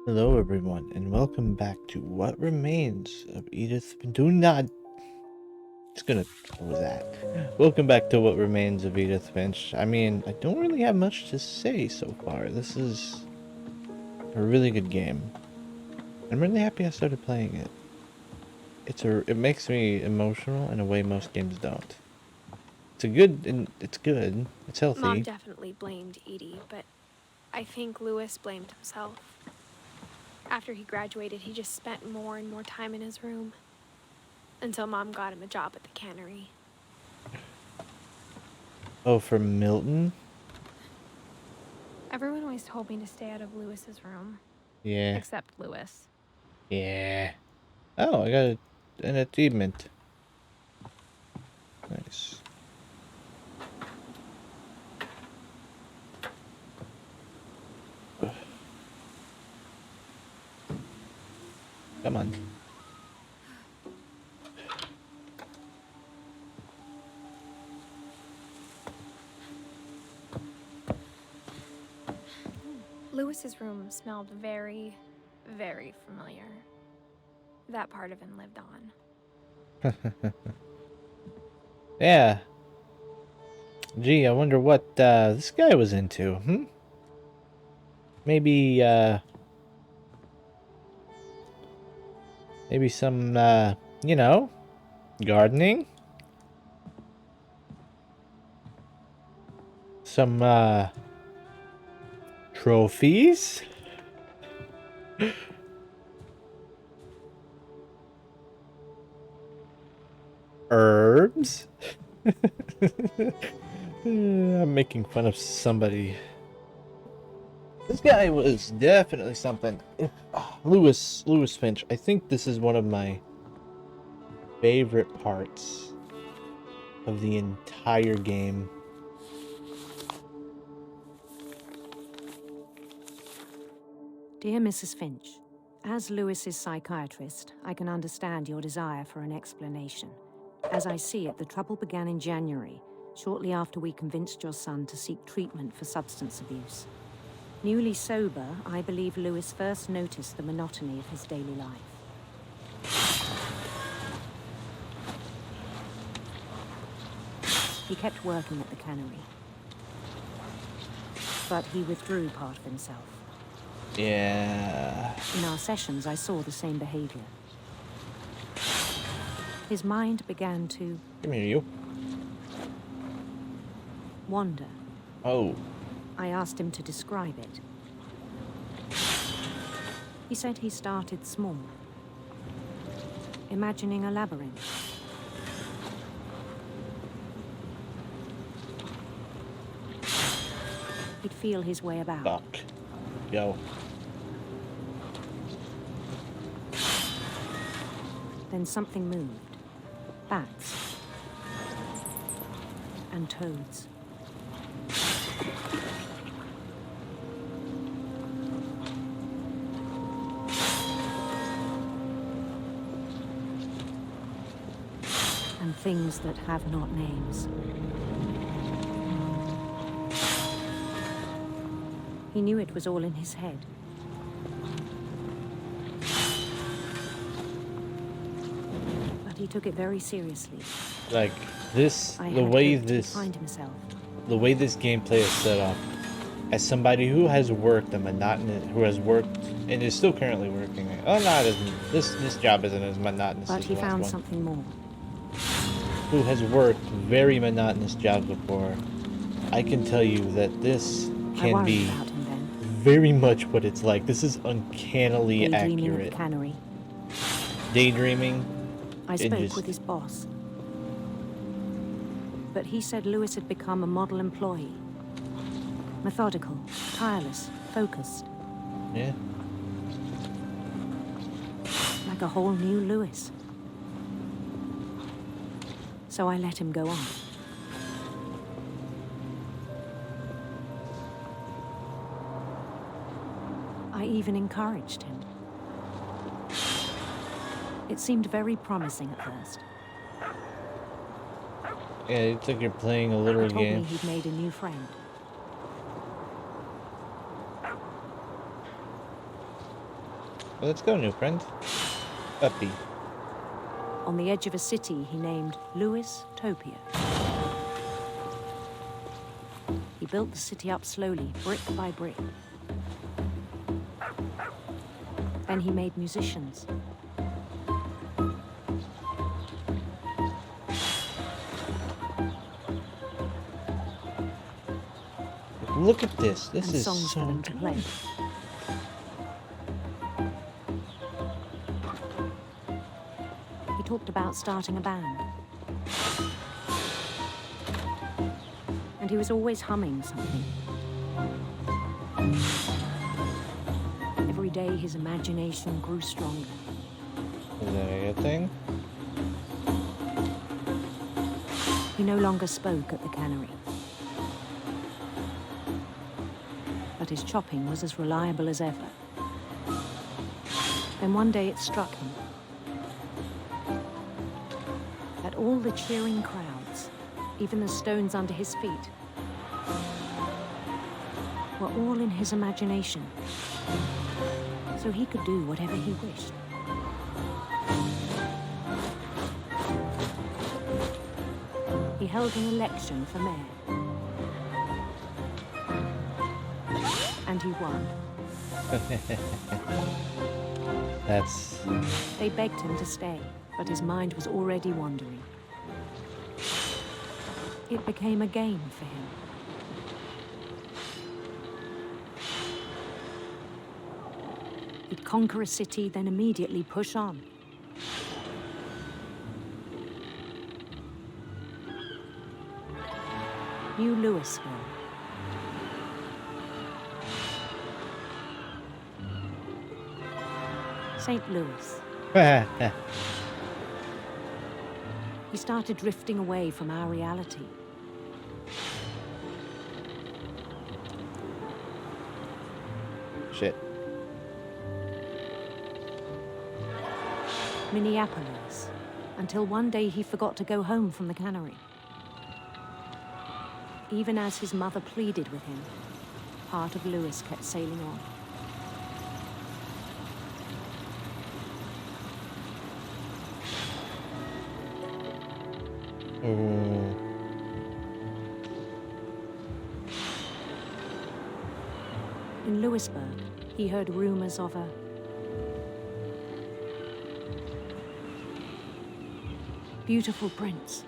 Hello, everyone, and welcome back to What Remains of Edith. Do not. Just gonna go with that. Welcome back to What Remains of Edith Finch. I mean, I don't really have much to say so far. This is a really good game. I'm really happy I started playing it. It makes me emotional in a way most games don't. It's good. It's Mom healthy. definitely blamed Edie, but I think Lewis blamed himself. After he graduated, he just spent more and more time in his room. Until Mom got him a job at the cannery. Oh, for Milton? Everyone always told me to stay out of Lewis's room. Yeah. Except Lewis. Yeah. Oh, I got an achievement. Nice. Come on. Lewis's room smelled very, very familiar. That part of him lived on. Yeah. Gee, I wonder what this guy was into, Maybe, maybe some, you know, gardening? Some, trophies? Herbs? I'm making fun of somebody. This guy was definitely something. Lewis Finch, I think this is one of my favorite parts of the entire game. Dear Mrs. Finch, as Lewis's psychiatrist, I can understand your desire for an explanation. As I see it, the trouble began in January, shortly after we convinced your son to seek treatment for substance abuse. Newly sober, I believe Lewis first noticed the monotony of his daily life. He kept working at the cannery, but he withdrew part of himself. Yeah. In our sessions, I saw the same behavior. His mind began to... Come here, you. wander. Oh. I asked him to describe it. He said he started small, imagining a labyrinth. He'd feel his way about. Fuck. Go. Then something moved. Bats. And toads. And things that have not names. He knew it was all in his head. But he took it very seriously. Like this, I the had way hoped he'd this find himself. the way this gameplay is set up, as somebody who has worked who has worked and is still currently working. Oh, not as this job isn't as monotonous But as he the last found one. something more. Who has worked very monotonous jobs before? I can tell you that this I can worried be about him then. very much what it's like. This is uncannily Daydreaming at accurate. the cannery. Daydreaming. I spoke with his boss. But he said Lewis had become a model employee. Methodical, tireless, focused. Yeah. Like a whole new Lewis. So I let him go on. I even encouraged him. It seemed very promising at first. Yeah, it's like you're playing a little He told game. me he'd made a new friend. Well, let's go, new friend. Puppy. On the edge of a city he named Lewis Topia. He built the city up slowly, brick by brick. Then he made musicians. Look at this. This and is songs so for them to good. play. He talked about starting a band. And he was always humming something. Every day his imagination grew stronger. Is that a good thing? He no longer spoke at the cannery. But his chopping was as reliable as ever. Then one day it struck him that all the cheering crowds, even the stones under his feet, were all in his imagination, so he could do whatever he wished. He held an election for mayor. And he won. That's... They begged him to stay, but his mind was already wandering. It became a game for him. He'd conquer a city, then immediately push on. New Louisville. St. Louis. He started drifting away from our reality. Shit. Minneapolis, until one day he forgot to go home from the cannery. Even as his mother pleaded with him, part of Louis kept sailing on. In Louisburg, he heard rumors of a beautiful prince.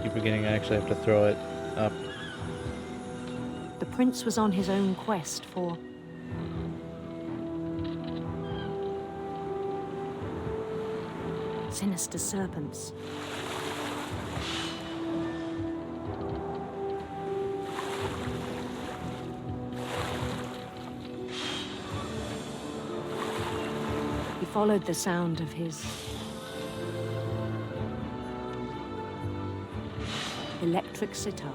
Keep forgetting I actually have to throw it up. The prince was on his own quest for sinister serpents. He followed the sound of his electric sitar.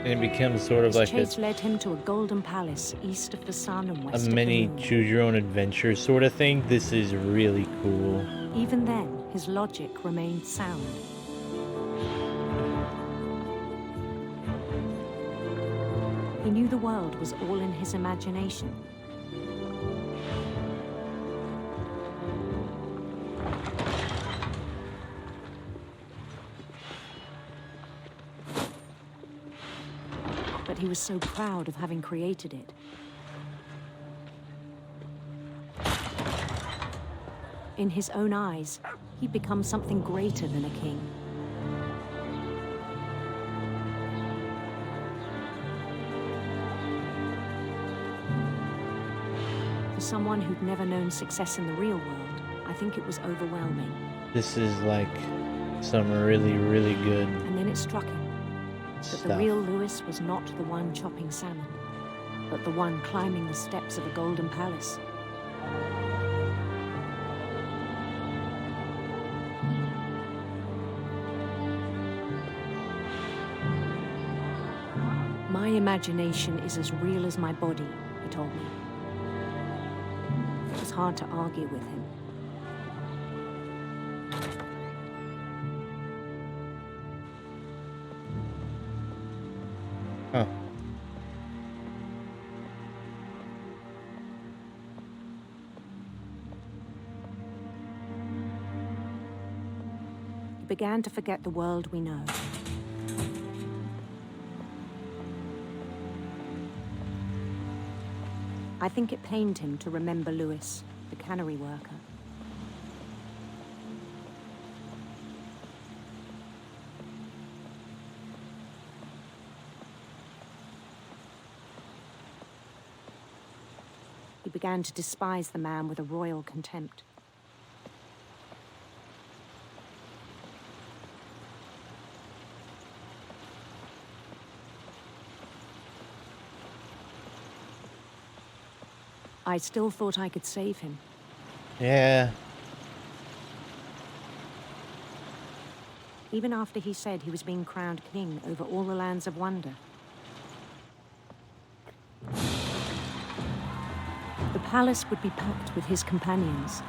And it becomes sort of His like chase led him to a golden palace east of the sun and a west of the mini moon. choose your own adventure sort of thing. This is really cool. Even then, his logic remained sound. He knew the world was all in his imagination. But he was so proud of having created it. In his own eyes, he'd become something greater than a king. For someone who'd never known success in the real world, I think it was overwhelming. This is like some really, really good And then it struck him that the stuff. real Louis was not the one chopping salmon, but the one climbing the steps of a golden palace. My imagination is as real as my body, he told me. It was hard to argue with him. Huh. He began to forget the world we know. I think it pained him to remember Lewis, the cannery worker. He began to despise the man with a royal contempt. I still thought I could save him. Yeah. Even after he said he was being crowned king over all the lands of wonder. The palace would be packed with his companions.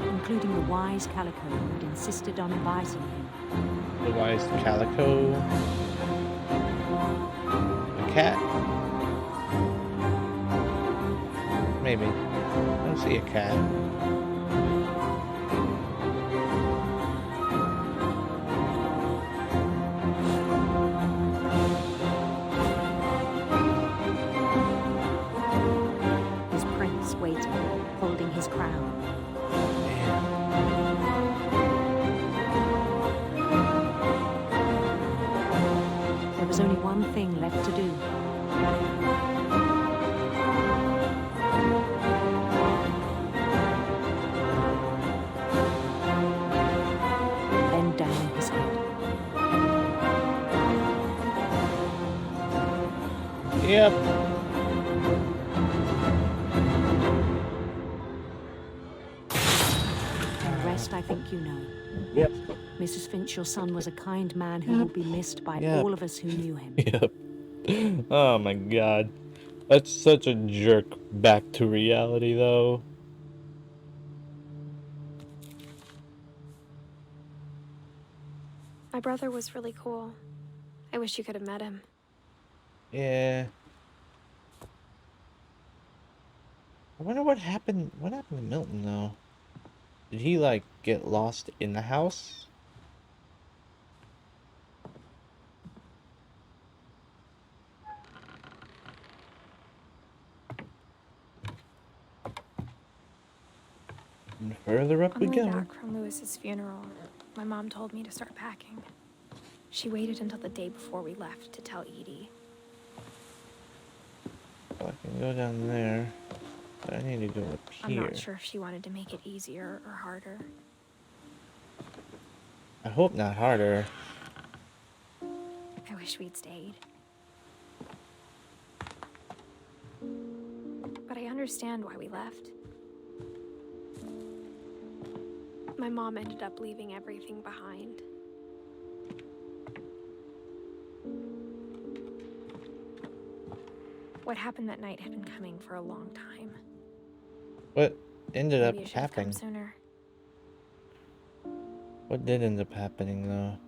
Including the wise Calico who'd insisted on advising him. The wise calico. A cat? Maybe. I don't see a cat. His prince waiting, holding his crown. There was only one thing left to do. Bend down his head. Yep. The rest I think you know. Yep. Mrs. Finch, your son was a kind man who will be missed by Yep. all of us who knew him. Yep. Oh my god. That's such a jerk back to reality, though. My brother was really cool. I wish you could have met him. Yeah. I wonder what happened. What happened to Milton, though? Did he, like, get lost in the house? And further up On we the way go. back from Lewis's funeral, my mom told me to start packing. She waited until the day before we left to tell Edie. Well, I can go down there. But I need to go up I'm here. not sure if she wanted to make it easier or harder. I hope not harder. I wish we'd stayed. But I understand why we left. My mom ended up leaving everything behind. What happened that night had been coming for a long time. What ended Maybe up it should have come happening? sooner. What did end up happening, though?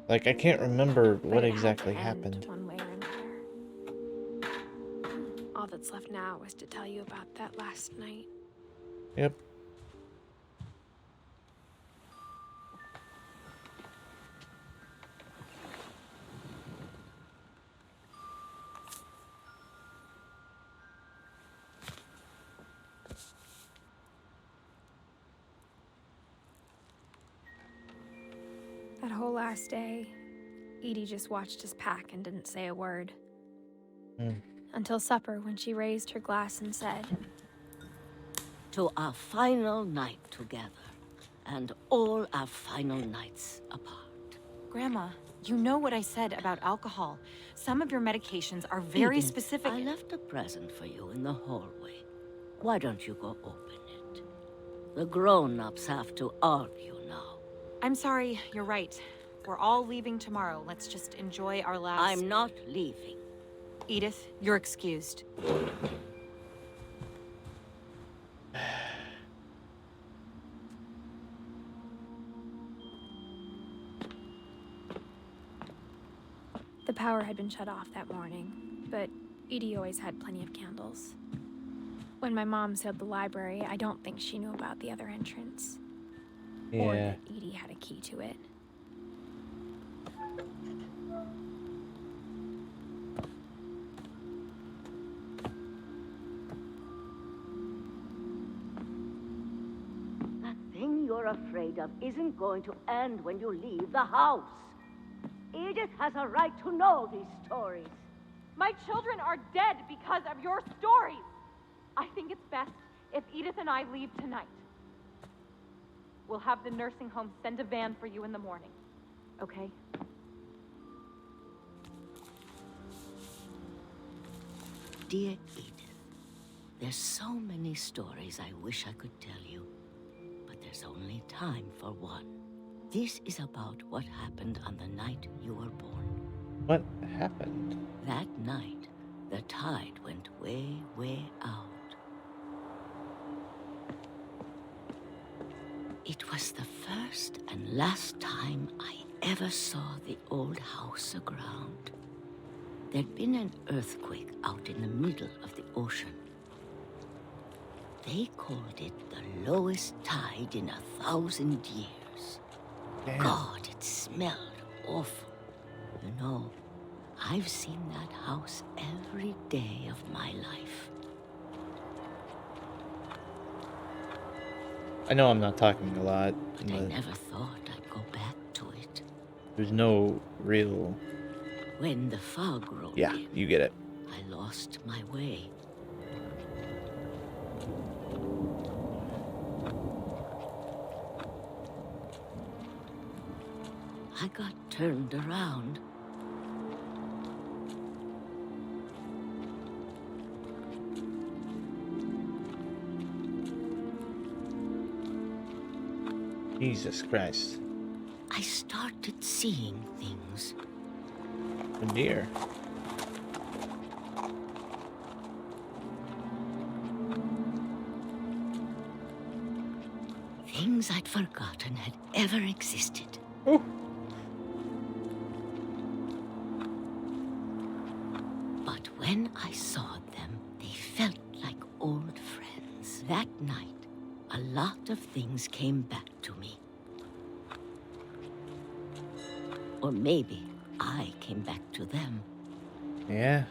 Like, I can't remember But what it had to exactly end happened. one way or another. All that's left now is to tell you about that last night. Yep. That whole last day, Edie just watched us pack and didn't say a word. Until supper, when she raised her glass and said, To our final night together, and all our final nights apart. Grandma, You know what I said about alcohol. Some of your medications are very Edith, specific. I left a present for you in the hallway. Why don't you go open it? The grown-ups have to argue now. I'm sorry, you're right. We're all leaving tomorrow. Let's just enjoy our last... I'm not leaving. Edith, you're excused. The power had been shut off that morning, but Edie always had plenty of candles. When my mom sealed the library, I don't think she knew about the other entrance. Or Yeah. that Edie had a key to it. That thing you're afraid of isn't going to end when you leave the house. Edith has a right to know these stories. My children are dead because of your stories. I think it's best if Edith and I leave tonight. We'll have the nursing home send a van for you in the morning, okay? Dear Edith, there's so many stories I wish I could tell you, but there's only time for one. This is about what happened on the night you were born. What happened? That night, the tide went way, way out. It was the first and last time I ever saw the old house aground. There'd been an earthquake out in the middle of the ocean. They called it the lowest tide in 1,000 years. Damn. God, it smelled awful. You know, I've seen that house every day of my life. I know I'm not talking a lot. But I never thought I'd go back to it. There's no real... When the fog rolled Yeah, in, you get it. I lost my way. I got turned around. Jesus Christ. I started seeing things. Oh dear. Things I'd forgotten had ever existed. Ooh. But when I saw them, they felt like old friends. That night, a lot of things came back to me. Or maybe I came back to them. Yeah.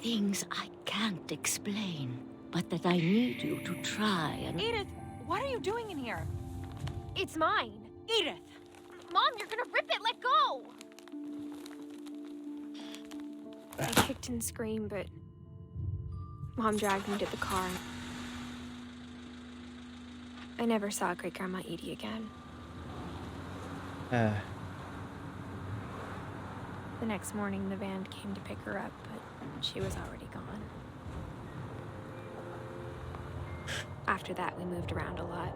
Things I can't explain, but that I need you to try and... Edith, what are you doing in here? It's mine. Edith! Mom, you're gonna rip it. Let go. I kicked and screamed, but Mom dragged me to the car. I never saw Great Grandma Edie again. The next morning, the van came to pick her up, but she was already gone. After that, we moved around a lot.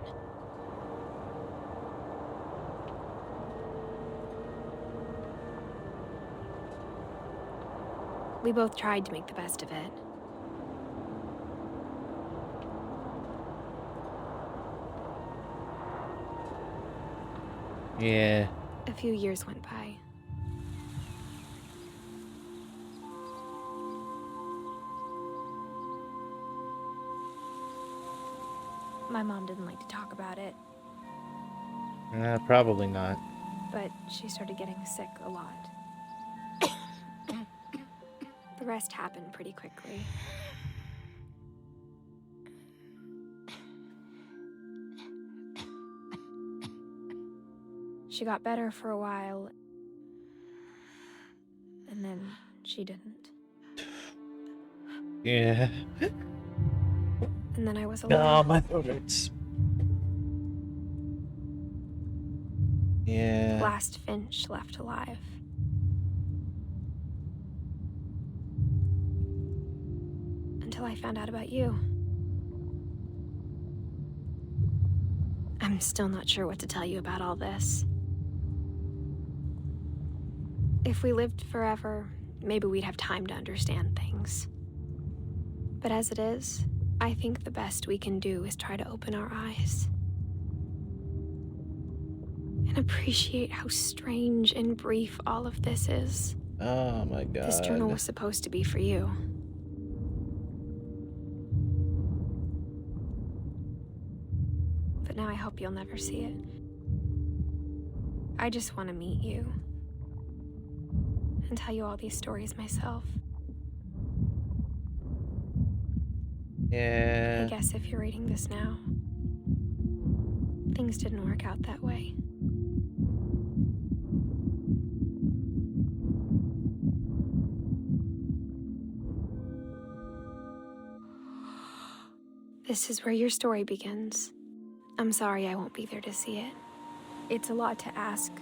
We both tried to make the best of it. Yeah. A few years went by. My mom didn't like to talk about it, Probably not. but she started getting sick a lot. The rest happened pretty quickly. She got better for a while, and then she didn't. Yeah. and then I was Oh, alone. my throat hurts. The Yeah. last Finch left alive. Until I found out about you. I'm still not sure what to tell you about all this. If we lived forever, maybe we'd have time to understand things. But as it is, I think the best we can do is try to open our eyes. And appreciate how strange and brief all of this is. Oh my This journal god. was supposed to be for you. But now I hope you'll never see it. I just want to meet you. And tell you all these stories myself. I Yeah. guess if you're reading this now, things didn't work out that way. This is where your story begins. I'm sorry I won't be there to see it. It's a lot to ask,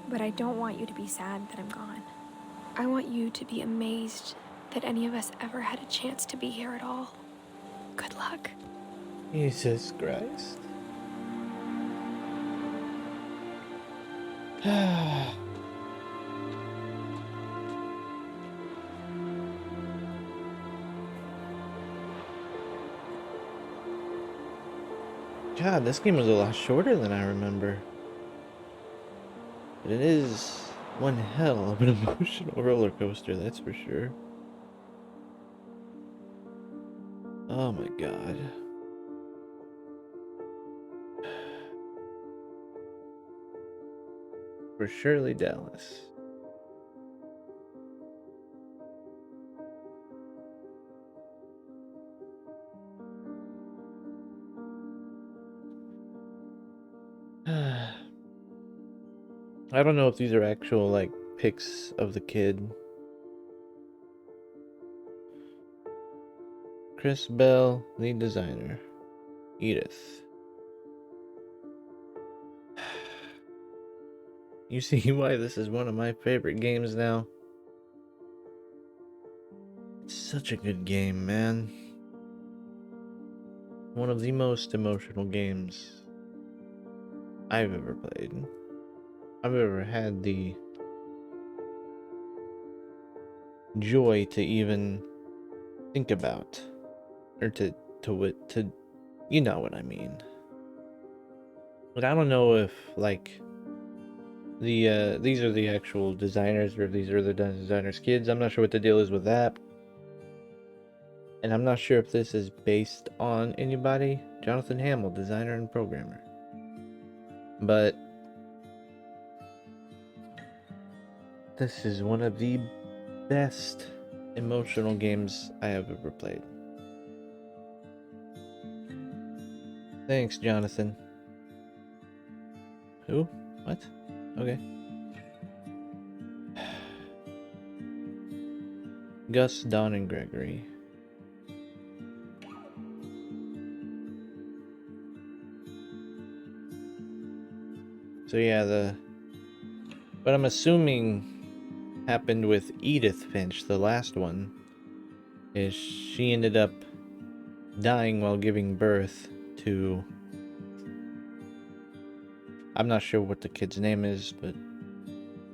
but I don't want you to be sad that I'm gone. I want you to be amazed that any of us ever had a chance to be here at all. Good luck. Jesus Christ. God, this game was a lot shorter than I remember. But it is one hell of an emotional roller coaster, that's for sure. Oh my god. For Shirley Dallas. I don't know if these are actual, like, pics of the kid. Chris Bell, lead designer. Edith. You see why this is one of my favorite games now? It's such a good game, man. One of the most emotional games I've ever played. I've ever had the joy to even think about. Or to you know what I mean. But I don't know if, like, these are the actual designers, or if these are the designers' kids. I'm not sure what the deal is with that. And I'm not sure if this is based on anybody. Jonathan Hamill, designer and programmer. But this is one of the best emotional games I have ever played. Thanks, Jonathan. Who? What? Okay. Gus, Don, and Gregory. So yeah, what I'm assuming happened with Edith Finch, the last one, is she ended up dying while giving birth to, I'm not sure what the kid's name is, but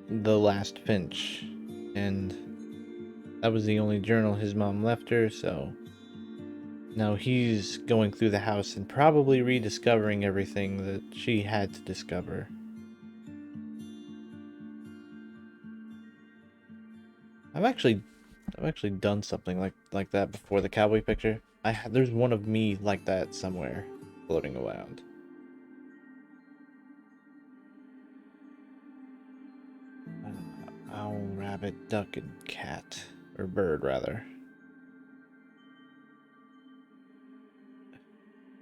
the last Finch. And that was the only journal his mom left her, so now he's going through the house and probably rediscovering everything that she had to discover. I've actually done something like that before. The cowboy picture. There's one of me like that somewhere floating around. Owl, rabbit, duck, and cat, or bird rather.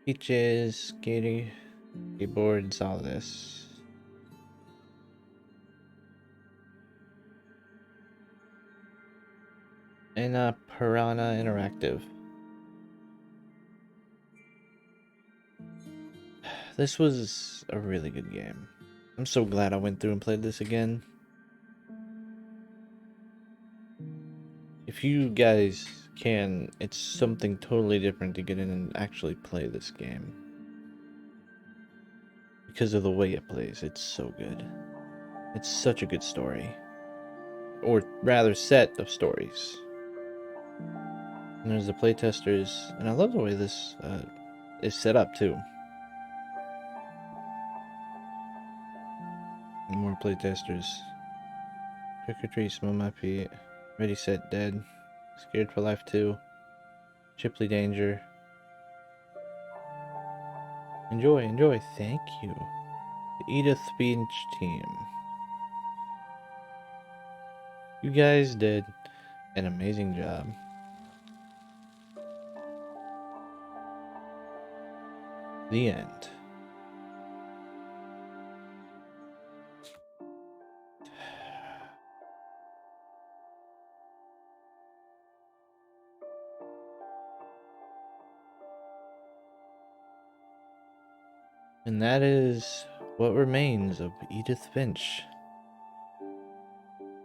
Beaches, skateboards, all this. And Piranha Interactive. this was a really good game. I'm so glad I went through and played this again. If you guys can, it's something totally different to get in and actually play this game. Because of the way it plays, it's so good. It's such a good story. Or rather, set of stories. And there's the playtesters, and I love the way this is set up too. More playtesters. Trick or treat, smell my feet. Ready, set, dead. Scared for life 2. Chipley danger. Enjoy, enjoy. Thank you. The Edith Finch team. You guys did an amazing job. The end. And that is what remains of Edith Finch.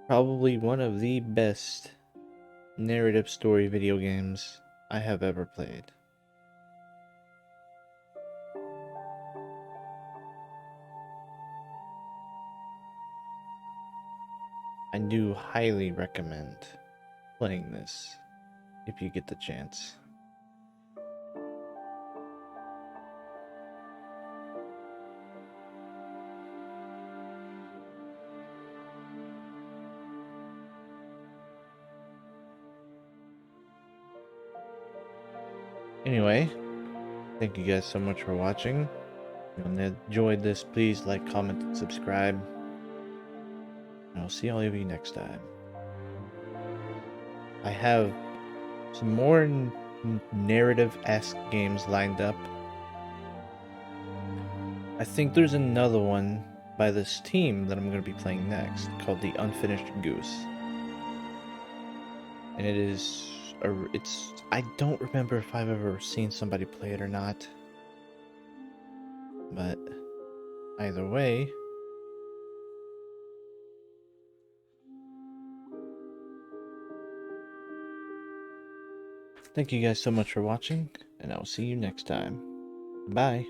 Probably one of the best narrative story video games I have ever played. I do highly recommend playing this if you get the chance. Anyway, thank you guys so much for watching. If you enjoyed this, please like, comment, and subscribe. And I'll see all of you next time. I have some more narrative-esque games lined up. I think there's another one by this team that I'm going to be playing next called The Unfinished Goose. And I don't remember if I've ever seen somebody play it or not. But either way, thank you guys so much for watching, and I will see you next time. Bye.